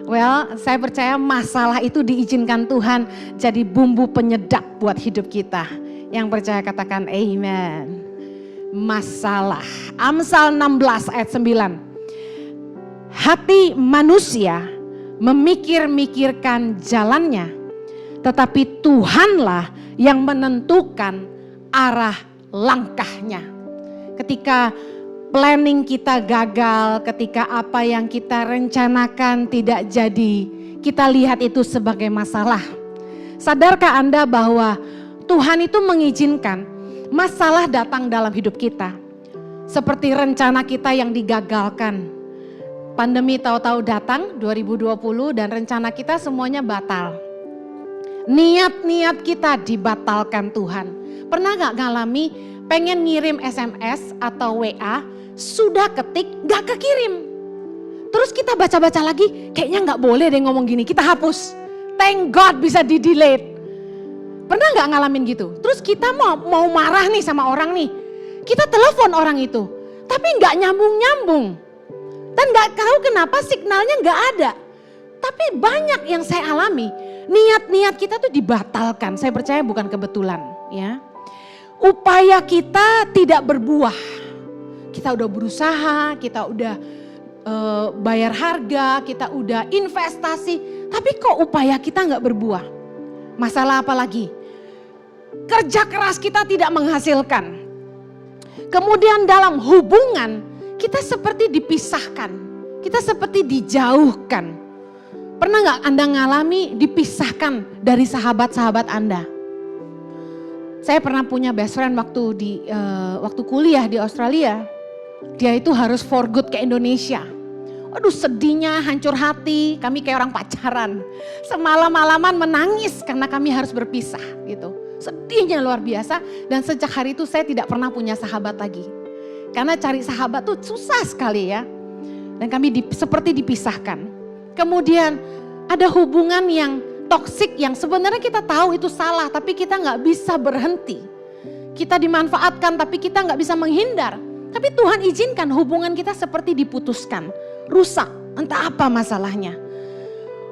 Well, saya percaya masalah itu diizinkan Tuhan jadi bumbu penyedap buat hidup kita. Yang percaya katakan amen. Masalah. Amsal 16 ayat 9. Hati manusia memikir-mikirkan jalannya, tetapi Tuhanlah yang menentukan arah langkahnya. Ketika planning kita gagal, ketika apa yang kita rencanakan tidak jadi, kita lihat itu sebagai masalah. Sadarkah Anda bahwa Tuhan itu mengizinkan masalah datang dalam hidup kita? Seperti rencana kita yang digagalkan. Pandemi tahu-tahu datang 2020 dan rencana kita semuanya batal. Niat-niat kita dibatalkan Tuhan. Pernah gak ngalami pengen ngirim SMS atau WA, sudah ketik gak kekirim. Terus kita baca-baca lagi, kayaknya gak boleh deh ngomong gini, kita hapus. Thank God bisa di-delete. Pernah gak ngalamin gitu? Terus kita mau marah nih sama orang nih. Kita telepon orang itu, tapi gak nyambung-nyambung. Dan gak tahu kenapa signalnya gak ada. Tapi banyak yang saya alami, niat-niat kita tuh dibatalkan. Saya percaya bukan kebetulan ya. Upaya kita tidak berbuah. Kita udah berusaha, kita udah bayar harga, kita udah investasi. Tapi kok upaya kita gak berbuah? Masalah apa lagi? Kerja keras kita tidak menghasilkan. Kemudian dalam hubungan kita seperti dipisahkan. Kita seperti dijauhkan. Pernah gak Anda ngalami dipisahkan dari sahabat-sahabat Anda? Saya pernah punya best friend waktu kuliah di Australia. Dia itu harus for good ke Indonesia. Waduh sedihnya, hancur hati, kami kayak orang pacaran. Semalam-malaman menangis karena kami harus berpisah gitu. Sedihnya luar biasa dan sejak hari itu saya tidak pernah punya sahabat lagi. Karena cari sahabat tuh susah sekali ya. Dan kami seperti dipisahkan. Kemudian ada hubungan yang toksik yang sebenarnya kita tahu itu salah tapi kita gak bisa berhenti. Kita dimanfaatkan tapi kita gak bisa menghindar. Tapi Tuhan izinkan hubungan kita seperti diputuskan. Rusak, entah apa masalahnya.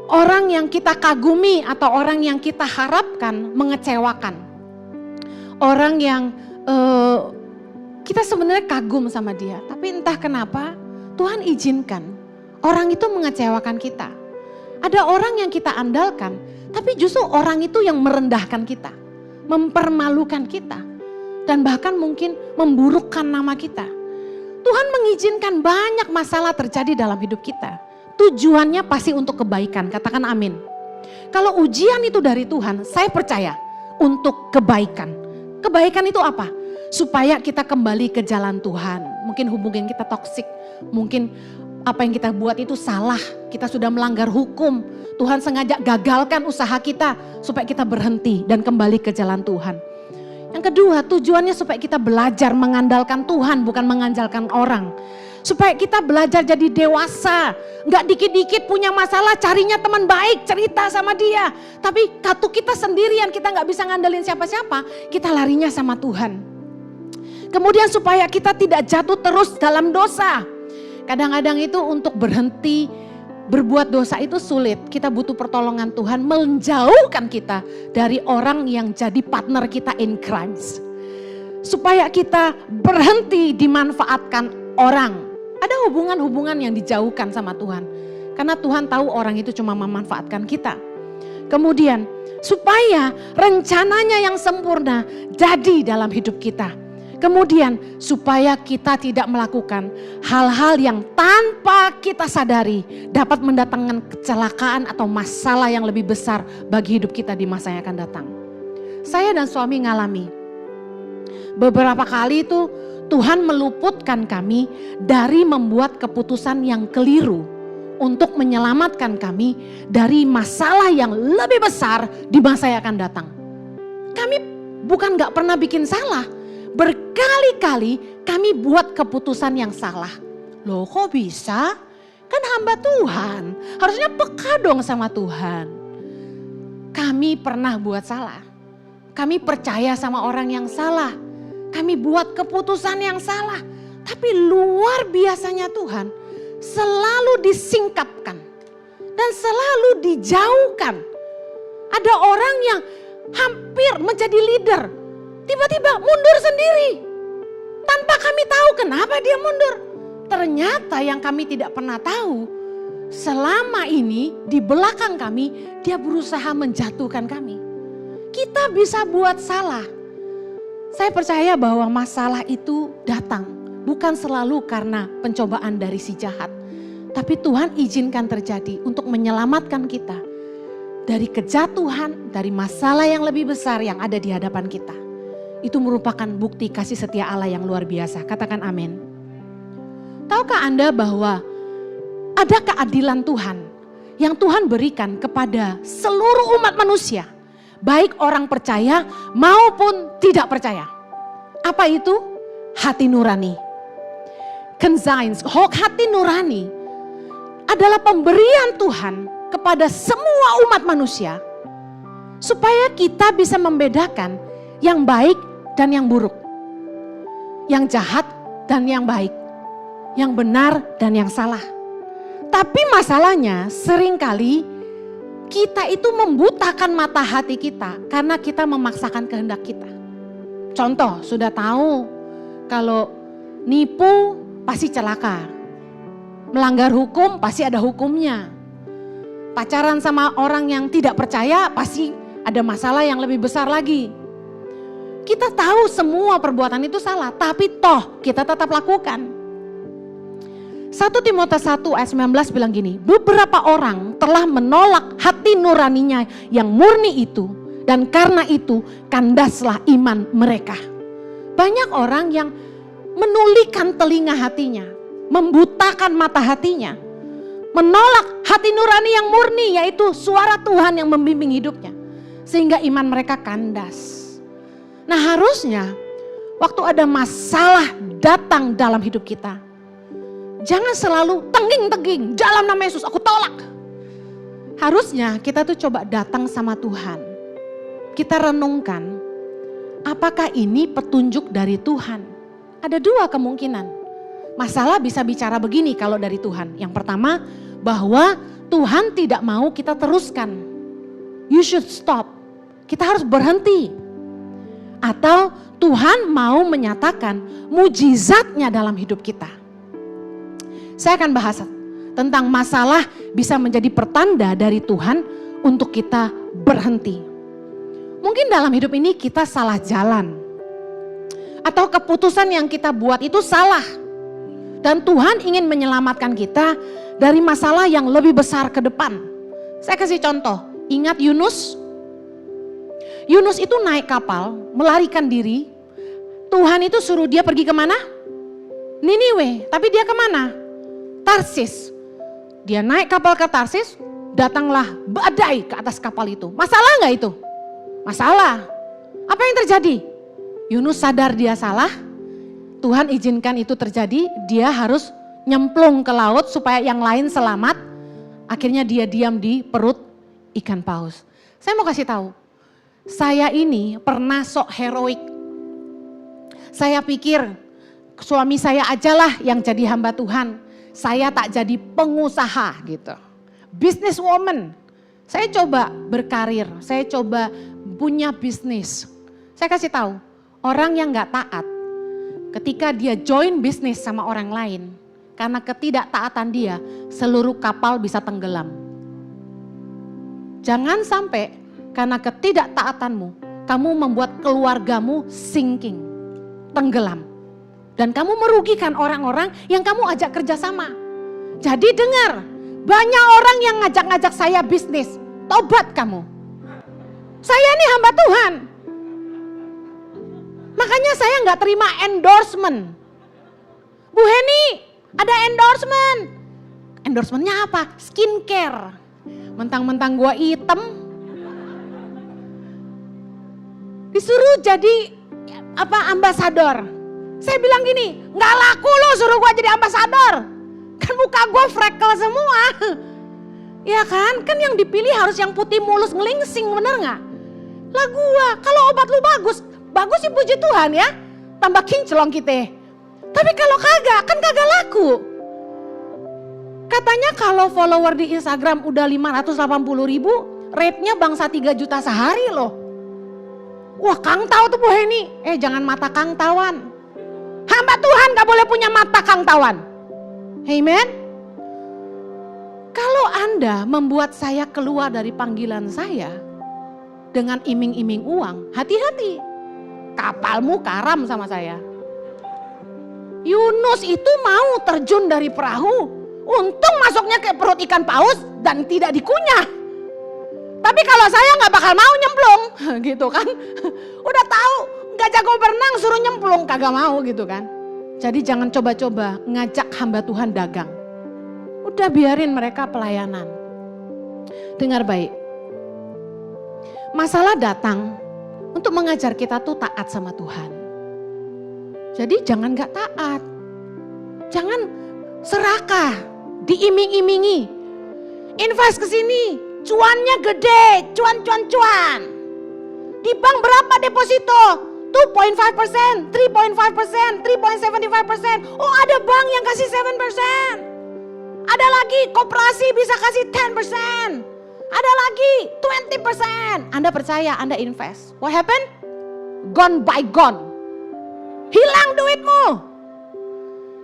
Orang yang kita kagumi atau orang yang kita harapkan mengecewakan. Orang yang kita sebenarnya kagum sama dia. Tapi entah kenapa Tuhan izinkan orang itu mengecewakan kita. Ada orang yang kita andalkan, tapi justru orang itu yang merendahkan kita, mempermalukan kita, dan bahkan mungkin memburukkan nama kita. Tuhan mengizinkan banyak masalah terjadi dalam hidup kita. Tujuannya pasti untuk kebaikan, katakan amin. Kalau ujian itu dari Tuhan, saya percaya untuk kebaikan. Kebaikan itu apa? Supaya kita kembali ke jalan Tuhan. Mungkin hubungan kita toksik, mungkin apa yang kita buat itu salah, kita sudah melanggar hukum. Tuhan sengaja gagalkan usaha kita supaya kita berhenti dan kembali ke jalan Tuhan. Yang kedua, tujuannya supaya kita belajar mengandalkan Tuhan bukan mengandalkan orang. Supaya kita belajar jadi dewasa, gak dikit-dikit punya masalah carinya teman baik, cerita sama dia. Tapi katu kita sendirian, kita gak bisa ngandelin siapa-siapa, kita larinya sama Tuhan. Kemudian supaya kita tidak jatuh terus dalam dosa. Kadang-kadang itu untuk berhenti berbuat dosa itu sulit. Kita butuh pertolongan Tuhan menjauhkan kita dari orang yang jadi partner kita in crimes. Supaya kita berhenti dimanfaatkan orang. Ada hubungan-hubungan yang dijauhkan sama Tuhan. Karena Tuhan tahu orang itu cuma memanfaatkan kita. Kemudian supaya rencananya yang sempurna jadi dalam hidup kita. Kemudian supaya kita tidak melakukan hal-hal yang tanpa kita sadari dapat mendatangkan kecelakaan atau masalah yang lebih besar bagi hidup kita di masa yang akan datang. Saya dan suami ngalami beberapa kali itu Tuhan meluputkan kami dari membuat keputusan yang keliru untuk menyelamatkan kami dari masalah yang lebih besar di masa yang akan datang. Kami bukan gak pernah bikin salah. Berkali-kali kami buat keputusan yang salah. Loh kok bisa? Kan hamba Tuhan. Harusnya peka dong sama Tuhan. Kami pernah buat salah. Kami percaya sama orang yang salah. Kami buat keputusan yang salah. Tapi luar biasanya Tuhan selalu disingkapkan. dan selalu dijauhkan. Ada orang yang hampir menjadi leader, tiba-tiba mundur sendiri. Tanpa kami tahu kenapa dia mundur. Ternyata yang kami tidak pernah tahu, selama ini di belakang kami dia berusaha menjatuhkan kami. Kita bisa buat salah. Saya percaya bahwa masalah itu datang bukan selalu karena pencobaan dari si jahat. Tapi Tuhan izinkan terjadi untuk menyelamatkan kita dari kejatuhan, dari masalah yang lebih besar yang ada di hadapan kita. Itu merupakan bukti kasih setia Allah yang luar biasa. Katakan amin. Tahukah Anda bahwa ada keadilan Tuhan yang Tuhan berikan kepada seluruh umat manusia, baik orang percaya maupun tidak percaya. Apa itu? Hati nurani. Conscience, hati nurani adalah pemberian Tuhan kepada semua umat manusia supaya kita bisa membedakan yang baik dan yang buruk, yang jahat dan yang baik, yang benar dan yang salah. Tapi masalahnya seringkali kita itu membutakan mata hati kita karena kita memaksakan kehendak kita. Contoh, sudah tahu kalau nipu pasti celaka, melanggar hukum pasti ada hukumnya. Pacaran sama orang yang tidak percaya pasti ada masalah yang lebih besar lagi. Kita tahu semua perbuatan itu salah, tapi toh kita tetap lakukan. 1 Timotius 1 ayat 19 bilang gini, beberapa orang telah menolak hati nuraninya yang murni itu, dan karena itu kandaslah iman mereka. Banyak orang yang menulikan telinga hatinya, membutakan mata hatinya, menolak hati nurani yang murni, yaitu suara Tuhan yang membimbing hidupnya, sehingga iman mereka kandas. Nah harusnya waktu ada masalah datang dalam hidup kita, jangan selalu tengging-tengging, dalam nama Yesus aku tolak. Harusnya kita tuh coba datang sama Tuhan. Kita renungkan, apakah ini petunjuk dari Tuhan? Ada dua kemungkinan. Masalah bisa bicara begini kalau dari Tuhan. Yang pertama, bahwa Tuhan tidak mau kita teruskan. You should stop. Kita harus berhenti. Atau Tuhan mau menyatakan mujizatnya dalam hidup kita. Saya akan bahas tentang masalah bisa menjadi pertanda dari Tuhan untuk kita berhenti. Mungkin dalam hidup ini kita salah jalan. Atau keputusan yang kita buat itu salah. Dan Tuhan ingin menyelamatkan kita dari masalah yang lebih besar ke depan. Saya kasih contoh, ingat Yunus? Yunus itu naik kapal, melarikan diri. Tuhan itu suruh dia pergi kemana? Niniwe, tapi dia kemana? Tarsis. Dia naik kapal ke Tarsis, datanglah badai ke atas kapal itu. Masalah nggak itu? Masalah. Apa yang terjadi? Yunus sadar dia salah, Tuhan izinkan itu terjadi, dia harus nyemplung ke laut supaya yang lain selamat. Akhirnya dia diam di perut ikan paus. Saya mau kasih tahu, saya ini pernah sok heroik. Saya pikir suami saya ajalah yang jadi hamba Tuhan. Saya tak jadi pengusaha gitu. Businesswoman. Saya coba berkarir, saya coba punya bisnis. Saya kasih tahu, orang yang gak taat, ketika dia join bisnis sama orang lain, karena ketidaktaatan dia, seluruh kapal bisa tenggelam. Jangan sampai karena ketidaktaatanmu, kamu membuat keluargamu sinking, tenggelam. Dan kamu merugikan orang-orang yang kamu ajak kerjasama. Jadi dengar, banyak orang yang ngajak-ngajak saya bisnis, tobat kamu. Saya ini hamba Tuhan. Makanya saya nggak terima endorsement. Bu Heni, ada endorsement. Endorsementnya apa? Skincare. Mentang-mentang gua hitam, disuruh jadi ambasador. Saya bilang gini, nggak laku lo suruh gua jadi ambasador. Kan muka gua freckle semua. Ya kan? Kan yang dipilih harus yang putih mulus ngelingsing, bener nggak? Lah gua, kalau obat lu bagus sih puji Tuhan ya. Tambah kinclong kita. Tapi kalau kagak, kan kagak laku. Katanya kalau follower di Instagram udah 580 ribu, rate-nya bangsa 3 juta sehari loh. Wah, Kang Tau tuh Bu Heni. Jangan mata Kang Tawan. Hamba Tuhan gak boleh punya mata Kang Tawan. Amen. Kalau Anda membuat saya keluar dari panggilan saya dengan iming-iming uang, hati-hati. Kapalmu karam sama saya. Yunus itu mau terjun dari perahu. Untung masuknya ke perut ikan paus dan tidak dikunyah. Tapi kalau saya nggak bakal mau nyemplung, gitu kan? Udah tahu nggak jago berenang suruh nyemplung, kagak mau gitu kan? Jadi jangan coba-coba ngajak hamba Tuhan dagang. Udah biarin mereka pelayanan. Dengar baik. Masalah datang untuk mengajar kita tuh taat sama Tuhan. Jadi jangan nggak taat, jangan serakah. Diiming-imingi, invest ke sini, cuannya gede, cuan. Di bank berapa deposito? 2.5%, 3.5%, 3.75%. Oh, ada bank yang kasih 7%. Ada lagi koperasi bisa kasih 10%. Ada lagi 20%. Anda percaya, Anda invest. What happened? Gone by gone. Hilang duitmu.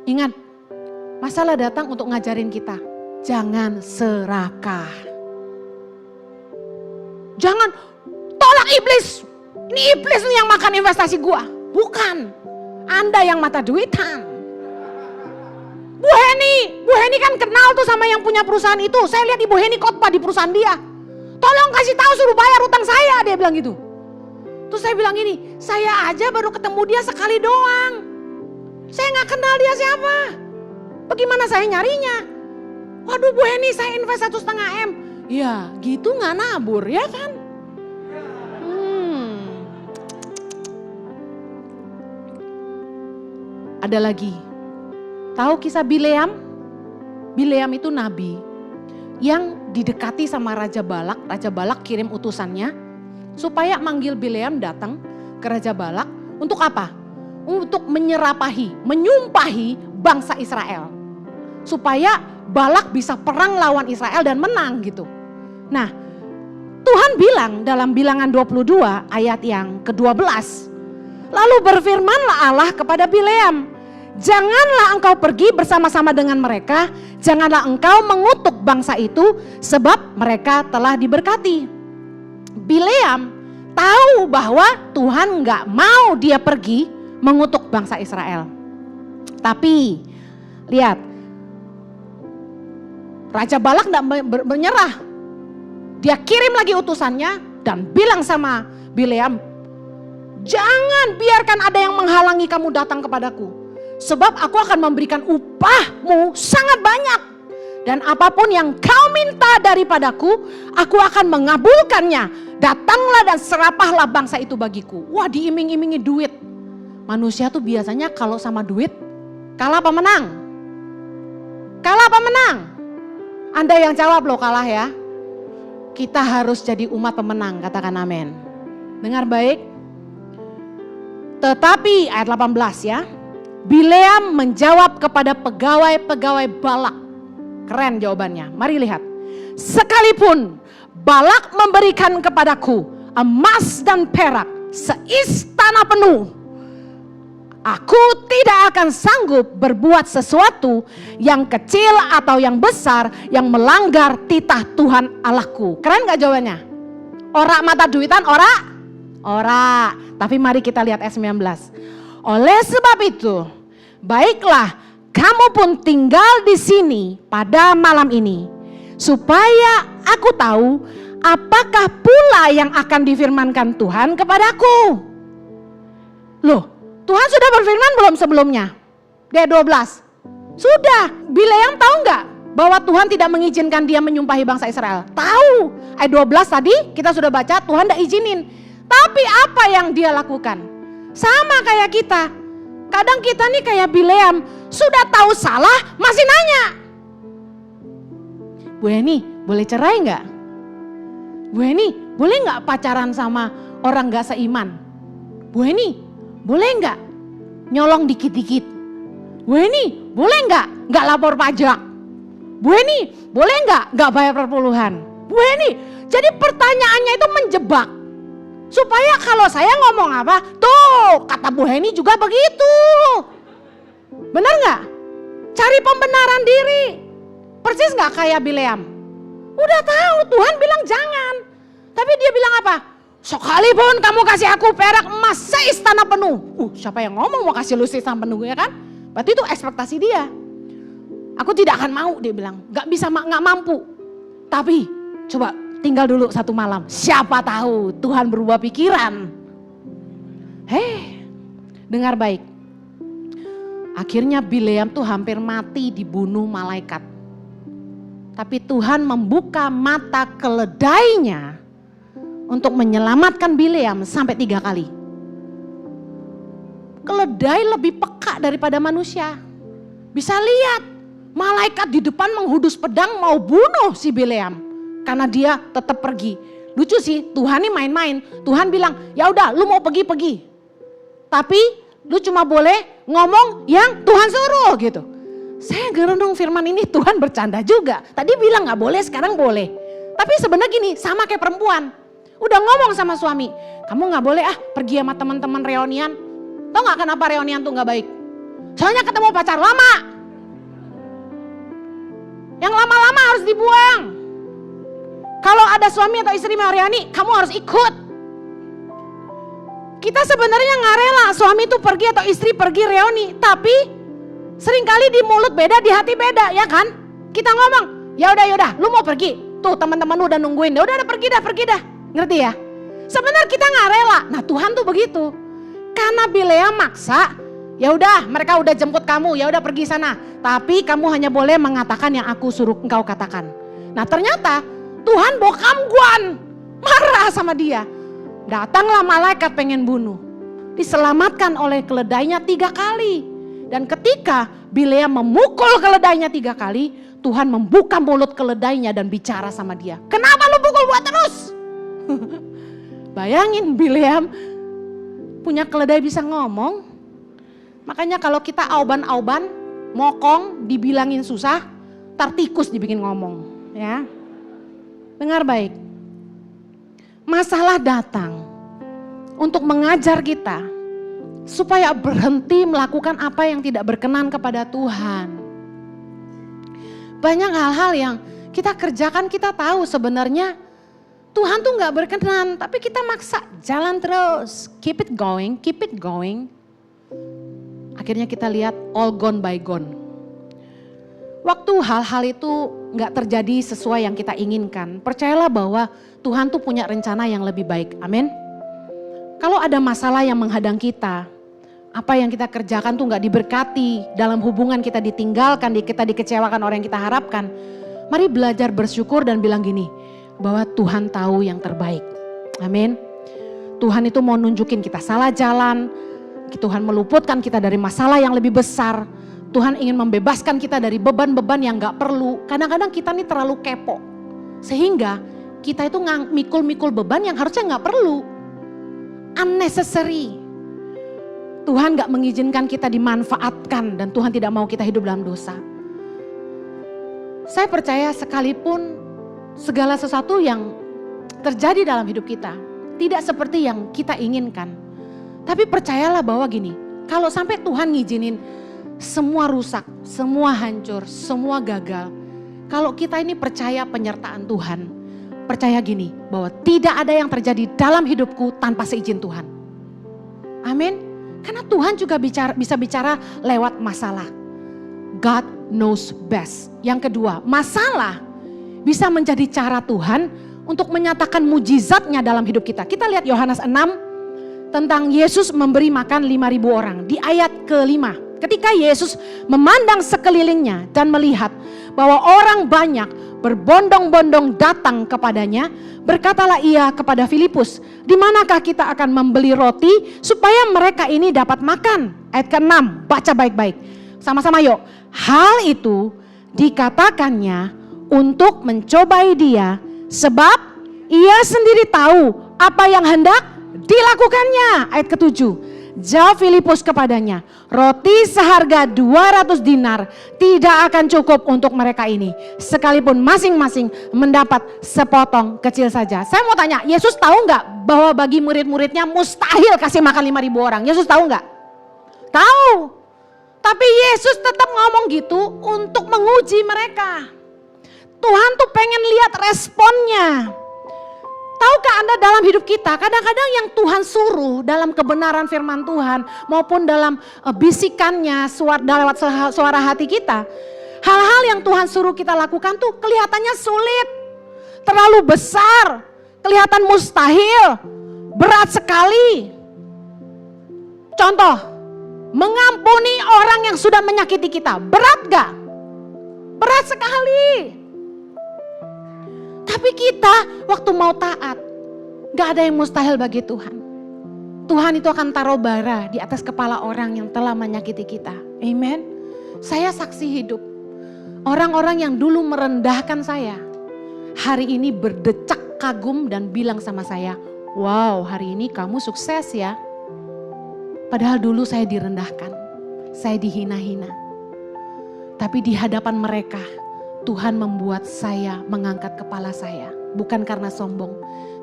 Ingat, masalah datang untuk ngajarin kita, jangan serakah. Jangan tolak iblis. Ini iblis nih yang makan investasi gua. Bukan, Anda yang mata duitan. Bu Heni kan kenal tuh sama yang punya perusahaan itu. Saya lihat Ibu Heni khotbah di perusahaan dia. Tolong kasih tahu suruh bayar utang saya, dia bilang gitu. Terus saya bilang gini, saya aja baru ketemu dia sekali doang. Saya nggak kenal dia siapa. Bagaimana saya nyarinya? Waduh Bu Heni, saya invest 1,5 M. Ya gitu nggak nabur ya kan? Ada lagi. Tahu kisah Bileam? Bileam itu nabi yang didekati sama Raja Balak. Raja Balak kirim utusannya supaya manggil Bileam datang ke Raja Balak. Untuk apa? Untuk menyumpahi bangsa Israel. Supaya Balak bisa perang lawan Israel dan menang gitu. Nah, Tuhan bilang dalam Bilangan 22 ayat yang ke-12. Lalu berfirmanlah Allah kepada Bileam, janganlah engkau pergi bersama-sama dengan mereka, janganlah engkau mengutuk bangsa itu sebab mereka telah diberkati. Bileam tahu bahwa Tuhan gak mau dia pergi mengutuk bangsa Israel. Tapi lihat, Raja Balak gak menyerah. Dia kirim lagi utusannya dan bilang sama Bileam, jangan biarkan ada yang menghalangi kamu datang kepadaku. Sebab aku akan memberikan upahmu sangat banyak. Dan apapun yang kau minta daripadaku, aku akan mengabulkannya. Datanglah dan serapahlah bangsa itu bagiku. Wah, diiming-imingi duit. Manusia tuh biasanya kalau sama duit, kalah apa menang? Kalah apa menang? Anda yang jawab loh, kalah ya. Kita harus jadi umat pemenang, katakan amin. Dengar baik. Tetapi ayat 18 ya. Bileam menjawab kepada pegawai-pegawai Balak. Keren jawabannya. Mari lihat. Sekalipun Balak memberikan kepadaku emas dan perak seistana penuh, aku tidak akan sanggup berbuat sesuatu yang kecil atau yang besar yang melanggar titah Tuhan Allahku. Keren gak jawabannya? Ora mata duitan, ora. Tapi mari kita lihat ayat 19. Oleh sebab itu, baiklah kamu pun tinggal di sini pada malam ini, supaya aku tahu apakah pula yang akan difirmankan Tuhan kepadaku. Loh, Tuhan sudah berfirman belum sebelumnya? Ayat 12. Sudah. Bileam tahu nggak bahwa Tuhan tidak mengizinkan dia menyumpahi bangsa Israel? Tahu. Ayat 12 tadi kita sudah baca, Tuhan tidak izinin. Tapi apa yang dia lakukan? Sama kayak kita. Kadang kita nih kayak Bileam, sudah tahu salah masih nanya. Bu Heni, boleh cerai nggak? Bu Heni, boleh nggak pacaran sama orang nggak seiman? Bu Heni, boleh nggak nyolong dikit-dikit? Bu Heni, boleh nggak lapor pajak? Bu Eni, boleh nggak bayar perpuluhan? Bu Eni, jadi pertanyaannya itu menjebak. Supaya kalau saya ngomong apa, tuh kata Bu Eni juga begitu. Benar nggak? Cari pembenaran diri. Persis nggak kayak Bileam? Udah tahu Tuhan bilang jangan. Tapi dia bilang apa? Sekalipun kamu kasih aku perak emas seistana penuh. Siapa yang ngomong mau kasih lu seistana penuh, ya kan? Berarti itu ekspektasi dia. Aku tidak akan mau, dia bilang. Gak bisa, gak mampu. Tapi coba tinggal dulu satu malam. Siapa tahu Tuhan berubah pikiran. Dengar baik. Akhirnya Bileam tuh hampir mati dibunuh malaikat. Tapi Tuhan membuka mata keledainya untuk menyelamatkan Bileam sampai 3 kali. Keledai lebih peka daripada manusia. Bisa lihat malaikat di depan menghudus pedang mau bunuh si Bileam. Karena dia tetap pergi. Lucu sih, Tuhan ini main-main. Tuhan bilang, ya udah lu mau pergi. Tapi lu cuma boleh ngomong yang Tuhan suruh gitu. Saya gerundung firman ini Tuhan bercanda juga. Tadi bilang gak boleh, sekarang boleh. Tapi sebenarnya gini, sama kayak perempuan. Udah ngomong sama suami, kamu gak boleh pergi sama teman-teman reunian. Tahu gak kenapa reunian tuh gak baik? Soalnya ketemu pacar lama. Yang lama-lama harus dibuang. Kalau ada suami atau istri mau reuni, kamu harus ikut. Kita sebenarnya gak rela suami itu pergi atau istri pergi reuni. Tapi seringkali di mulut beda, di hati beda, ya kan? Kita ngomong, ya udah, lu mau pergi. Tuh teman-teman lu udah nungguin, udah pergi dah. Ngerti ya? Sebenarnya kita gak rela. Nah Tuhan tuh begitu. Karena Bileam maksa, ya udah mereka udah jemput kamu, ya udah pergi sana. Tapi kamu hanya boleh mengatakan yang aku suruh engkau katakan. Nah ternyata Tuhan bokam-guan, marah sama dia. Datanglah malaikat pengen bunuh. Diselamatkan oleh keledainya 3 kali. Dan ketika Bileam memukul keledainya 3 kali, Tuhan membuka mulut keledainya dan bicara sama dia. Kenapa lu pukul gua terus? Bayangin Bileam punya keledai bisa ngomong. Makanya kalau kita auban-auban, mokong, dibilangin susah, tar tikus dibikin ngomong. Ya, dengar baik. Masalah datang untuk mengajar kita supaya berhenti melakukan apa yang tidak berkenan kepada Tuhan. Banyak hal-hal yang kita kerjakan, kita tahu sebenarnya Tuhan tuh gak berkenan, tapi kita maksa jalan terus. Keep it going. Akhirnya kita lihat all gone by gone. Waktu hal-hal itu gak terjadi sesuai yang kita inginkan, percayalah bahwa Tuhan tuh punya rencana yang lebih baik. Amin. Kalau ada masalah yang menghadang kita, apa yang kita kerjakan tuh gak diberkati, dalam hubungan kita ditinggalkan, kita dikecewakan orang yang kita harapkan. Mari belajar bersyukur dan bilang gini, bahwa Tuhan tahu yang terbaik. Amin. Tuhan itu mau nunjukin kita salah jalan. Tuhan meluputkan kita dari masalah yang lebih besar. Tuhan ingin membebaskan kita dari beban-beban yang gak perlu. Kadang-kadang kita nih terlalu kepo. Sehingga kita itu mikul-mikul beban yang harusnya gak perlu. Unnecessary. Tuhan gak mengizinkan kita dimanfaatkan dan Tuhan tidak mau kita hidup dalam dosa. Saya percaya sekalipun segala sesuatu yang terjadi dalam hidup kita tidak seperti yang kita inginkan. Tapi percayalah bahwa gini, kalau sampai Tuhan ngizinin semua rusak, semua hancur, semua gagal. Kalau kita ini percaya penyertaan Tuhan, percaya gini, bahwa tidak ada yang terjadi dalam hidupku tanpa seizin Tuhan. Amin. Karena Tuhan juga bisa bicara lewat masalah. God knows best. Yang kedua, masalah bisa menjadi cara Tuhan untuk menyatakan mujizatnya dalam hidup kita. Kita lihat Yohanes 6 tentang Yesus memberi makan 5.000 orang. Di ayat ke-5. Ketika Yesus memandang sekelilingnya dan melihat bahwa orang banyak berbondong-bondong datang kepadanya, berkatalah ia kepada Filipus, di manakah kita akan membeli roti supaya mereka ini dapat makan? Ayat ke-6, baca baik-baik. Sama-sama yuk. Hal itu dikatakannya untuk mencobai dia, sebab ia sendiri tahu apa yang hendak dilakukannya. Ayat ke-7. Jawab Filipus kepadanya, roti seharga 200 dinar tidak akan cukup untuk mereka ini, sekalipun masing-masing mendapat sepotong kecil saja. Saya mau tanya, Yesus tahu nggak bahwa bagi murid-muridnya mustahil kasih makan 5.000 orang? Yesus tahu nggak? Tahu. Tapi Yesus tetap ngomong gitu untuk menguji mereka. Tuhan tuh pengen lihat responnya. Tahukah Anda dalam hidup kita, kadang-kadang yang Tuhan suruh dalam kebenaran firman Tuhan maupun dalam bisikannya lewat suara hati kita, hal-hal yang Tuhan suruh kita lakukan tuh kelihatannya sulit, terlalu besar, kelihatan mustahil, berat sekali. Contoh, mengampuni orang yang sudah menyakiti kita, berat gak? Berat sekali. Tapi kita waktu mau taat, gak ada yang mustahil bagi Tuhan. Tuhan itu akan taruh bara di atas kepala orang yang telah menyakiti kita. Amen. Saya saksi hidup. Orang-orang yang dulu merendahkan saya, hari ini berdecak kagum dan bilang sama saya, wow, hari ini kamu sukses ya. Padahal dulu saya direndahkan, saya dihina-hina. Tapi di hadapan mereka, Tuhan membuat saya mengangkat kepala saya. Bukan karena sombong,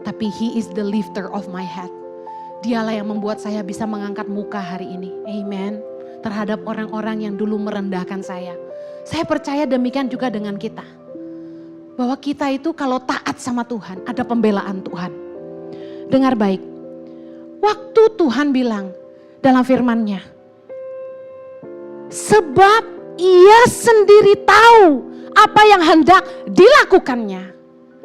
tapi He is the lifter of my head. Dialah yang membuat saya bisa mengangkat muka hari ini. Amen. Terhadap orang-orang yang dulu merendahkan saya. Saya percaya demikian juga dengan kita. Bahwa kita itu kalau taat sama Tuhan, ada pembelaan Tuhan. Dengar baik. Waktu Tuhan bilang dalam firman-Nya, sebab Ia sendiri tahu apa yang hendak dilakukannya.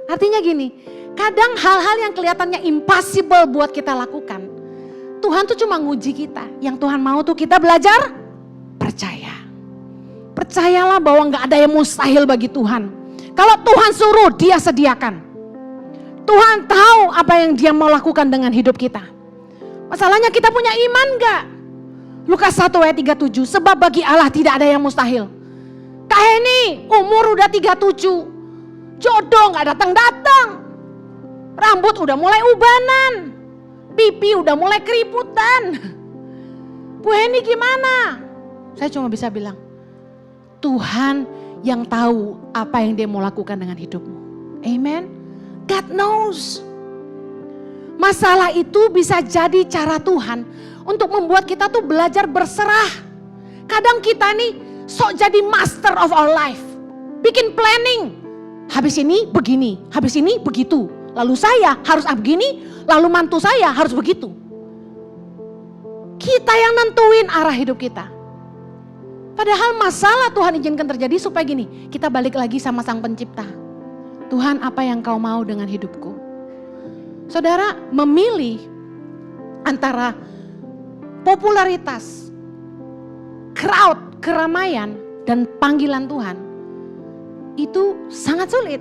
Artinya gini, kadang hal-hal yang kelihatannya impossible buat kita lakukan, Tuhan tuh cuma nguji kita. Yang Tuhan mau tuh kita belajar percaya. Percayalah bahwa gak ada yang mustahil bagi Tuhan. Kalau Tuhan suruh, Dia sediakan. Tuhan tahu apa yang Dia mau lakukan dengan hidup kita. Masalahnya kita punya iman gak? Lukas 1 ayat 37, sebab bagi Allah tidak ada yang mustahil. Kak Heni umur udah 37, jodoh gak datang-datang, rambut udah mulai ubanan, pipi udah mulai keriputan. Bu Heni gimana? Saya cuma bisa bilang, Tuhan yang tahu apa yang Dia mau lakukan dengan hidupmu. Amen. God knows. Masalah itu bisa jadi cara Tuhan untuk membuat kita tuh belajar berserah. Kadang kita nih sok jadi master of our life. Bikin planning. Habis ini begini, habis ini begitu. Lalu saya harus begini, lalu mantu saya harus begitu. Kita yang nentuin arah hidup kita. Padahal masalah Tuhan izinkan terjadi supaya gini, kita balik lagi sama Sang Pencipta. Tuhan, apa yang Kau mau dengan hidupku? Saudara, memilih antara popularitas, crowd, keramaian, dan panggilan Tuhan itu sangat sulit.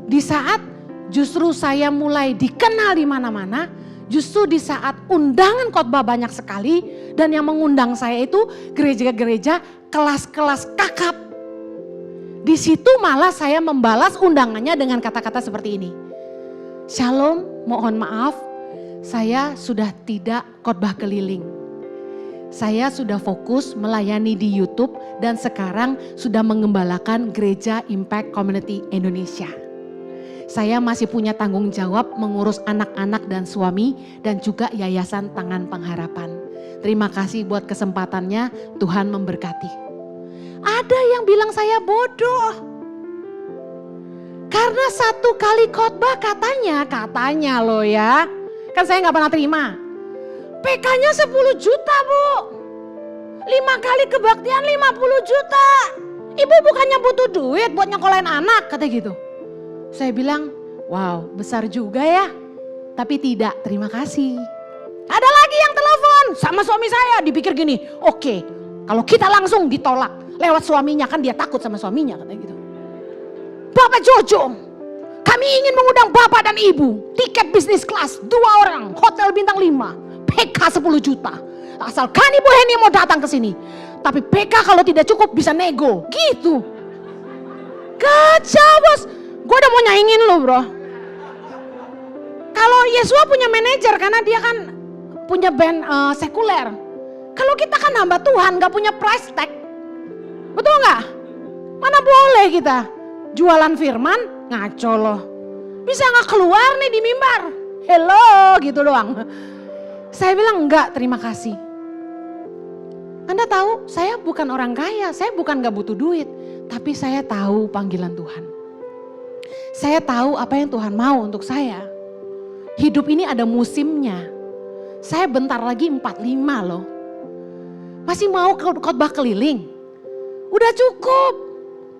Di saat justru saya mulai dikenal di mana-mana, justru di saat undangan khotbah banyak sekali, dan yang mengundang saya itu gereja-gereja kelas-kelas kakap. Di situ malah saya membalas undangannya dengan kata-kata seperti ini. Shalom, mohon maaf, saya sudah tidak khotbah keliling. Saya sudah fokus melayani di YouTube dan sekarang sudah mengembalakan Gereja Impact Community Indonesia. Saya masih punya tanggung jawab mengurus anak-anak dan suami dan juga Yayasan Tangan Pengharapan. Terima kasih buat kesempatannya, Tuhan memberkati. Ada yang bilang saya bodoh. Karena satu kali khotbah katanya loh ya. Kan saya gak pernah terima. PK-nya 10 juta Bu. 5 kali kebaktian 50 juta. Ibu bukannya butuh duit buat nyekolahin anak, kata gitu. Saya bilang, wow besar juga ya. Tapi tidak, terima kasih. Ada lagi yang telepon sama suami saya, dipikir gini, oke, kalau kita langsung ditolak lewat suaminya, kan dia takut sama suaminya, kata gitu. Bapak Jojo, kami ingin mengundang Bapak dan Ibu, tiket bisnis kelas 2 orang, hotel bintang 5, PK 10 juta. Asalkan Ibu Heni mau datang ke sini. Tapi PK kalau tidak cukup bisa nego, gitu. Kacau bos, gue udah mau nyaingin lo bro. Kalau Yesua punya manajer karena dia kan punya band sekuler. Kalau kita kan hamba Tuhan, gak punya price tag. Betul gak? Mana boleh kita jualan firman, ngaco loh. Bisa gak keluar nih di mimbar? Hello gitu doang. Saya bilang enggak, terima kasih. Anda tahu, saya bukan orang kaya, saya bukan gak butuh duit. Tapi saya tahu panggilan Tuhan. Saya tahu apa yang Tuhan mau untuk saya. Hidup ini ada musimnya. Saya bentar lagi 45 loh. Masih mau khotbah keliling? Udah cukup.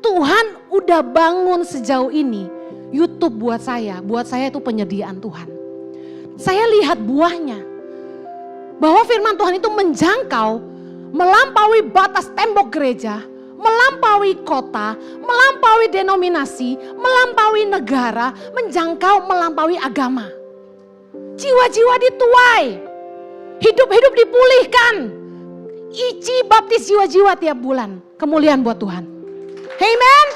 Tuhan udah bangun sejauh ini. YouTube buat saya itu penyediaan Tuhan. Saya lihat buahnya. Bahwa firman Tuhan itu menjangkau, melampaui batas tembok gereja, melampaui kota, melampaui denominasi, melampaui negara, menjangkau melampaui agama. Jiwa-jiwa dituai, hidup-hidup dipulihkan. Ici baptis jiwa-jiwa tiap bulan. Kemuliaan buat Tuhan. Amen.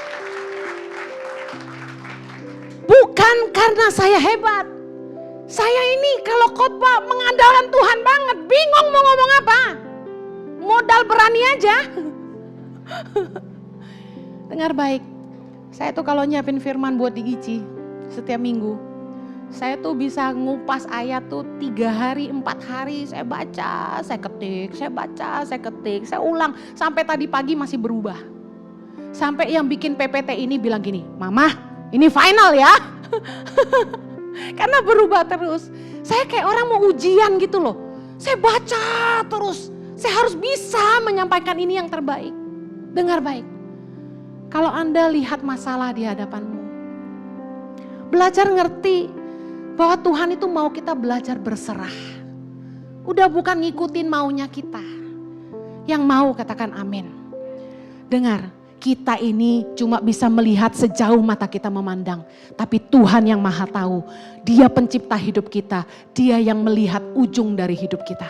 Bukan karena saya hebat. Saya ini kalau khotbah mengandalkan Tuhan banget. Bingung mau ngomong apa. Modal berani aja. Dengar baik. Saya tuh kalau nyiapin firman buat di ICI setiap minggu. Saya tuh bisa ngupas ayat tuh 3 hari, 4 hari saya baca, saya ketik, saya baca, saya ketik, saya ulang. Sampai tadi pagi masih berubah. Sampai yang bikin PPT ini bilang gini, Mama ini final ya. Karena berubah terus. Saya kayak orang mau ujian gitu loh. Saya baca terus. Saya harus bisa menyampaikan ini yang terbaik. Dengar baik. Kalau Anda lihat masalah di hadapanmu. Belajar ngerti bahwa Tuhan itu mau kita belajar berserah. Udah bukan ngikutin maunya kita. Yang mau katakan amin. Dengar, kita ini cuma bisa melihat sejauh mata kita memandang. Tapi Tuhan yang maha tahu. Dia pencipta hidup kita. Dia yang melihat ujung dari hidup kita.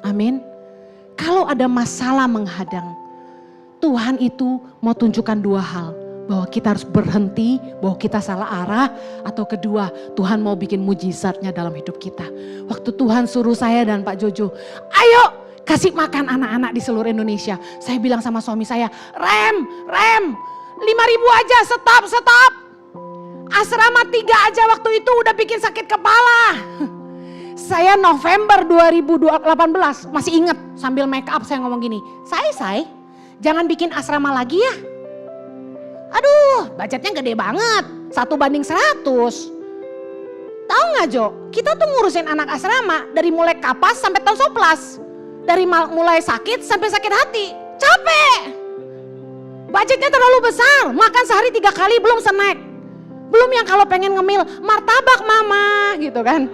Amin. Kalau ada masalah menghadang, Tuhan itu mau tunjukkan 2 hal. Bahwa kita harus berhenti, bahwa kita salah arah. Atau kedua, Tuhan mau bikin mujizatnya dalam hidup kita. Waktu Tuhan suruh saya dan Pak Jojo, ayo kasih makan anak-anak di seluruh Indonesia. Saya bilang sama suami saya, rem, 5.000 aja, stop. Asrama 3 aja waktu itu udah bikin sakit kepala. Saya November 2018 masih ingat sambil make up saya ngomong gini, Say, jangan bikin asrama lagi ya. Aduh, budgetnya gede banget, 1:100. Tahu nggak Jo? Kita tuh ngurusin anak asrama dari mulai kapas sampai tonsoplas, dari mulai sakit sampai sakit hati, capek. Budgetnya terlalu besar, makan sehari 3 kali belum snack, belum yang kalau pengen ngemil martabak mama gitu kan.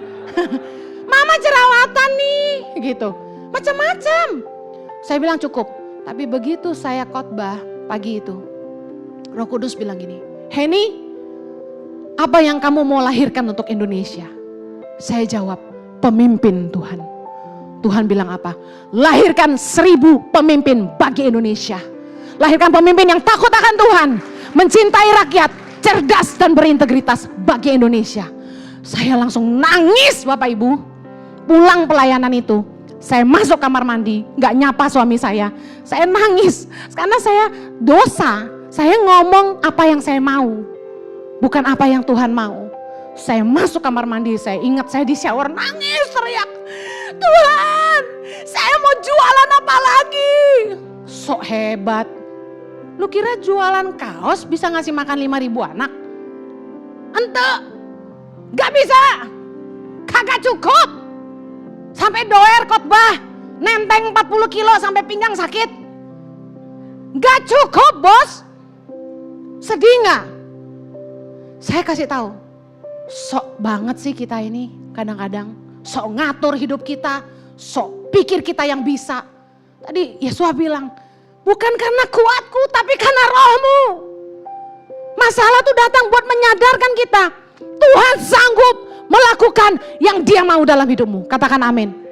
Mama jerawatan nih gitu, macam-macam. Saya bilang cukup, tapi begitu saya khotbah pagi itu. Roh Kudus bilang gini, Henny, apa yang kamu mau lahirkan untuk Indonesia? Saya jawab, pemimpin Tuhan. Tuhan bilang apa? Lahirkan 1000 pemimpin bagi Indonesia. Lahirkan pemimpin yang takut akan Tuhan, mencintai rakyat, cerdas dan berintegritas bagi Indonesia. Saya langsung nangis Bapak Ibu. Pulang pelayanan itu, saya masuk kamar mandi, gak nyapa suami saya nangis. Karena saya dosa. Saya ngomong apa yang saya mau, bukan apa yang Tuhan mau. Saya masuk kamar mandi, saya ingat saya di shower nangis teriak, Tuhan saya mau jualan apa lagi? Sok hebat. Lu kira jualan kaos bisa ngasih makan 5.000 anak? Ente, gak bisa, kagak cukup. Sampai doer khotbah, nenteng 40 kilo sampai pinggang sakit. Gak cukup bos. Sedih gak? Saya kasih tahu, sok banget sih kita ini kadang-kadang. Sok ngatur hidup kita, sok pikir kita yang bisa. Tadi Yesus bilang, bukan karena kuatku tapi karena rohmu. Masalah tuh datang buat menyadarkan kita, Tuhan sanggup melakukan yang Dia mau dalam hidupmu. Katakan amin.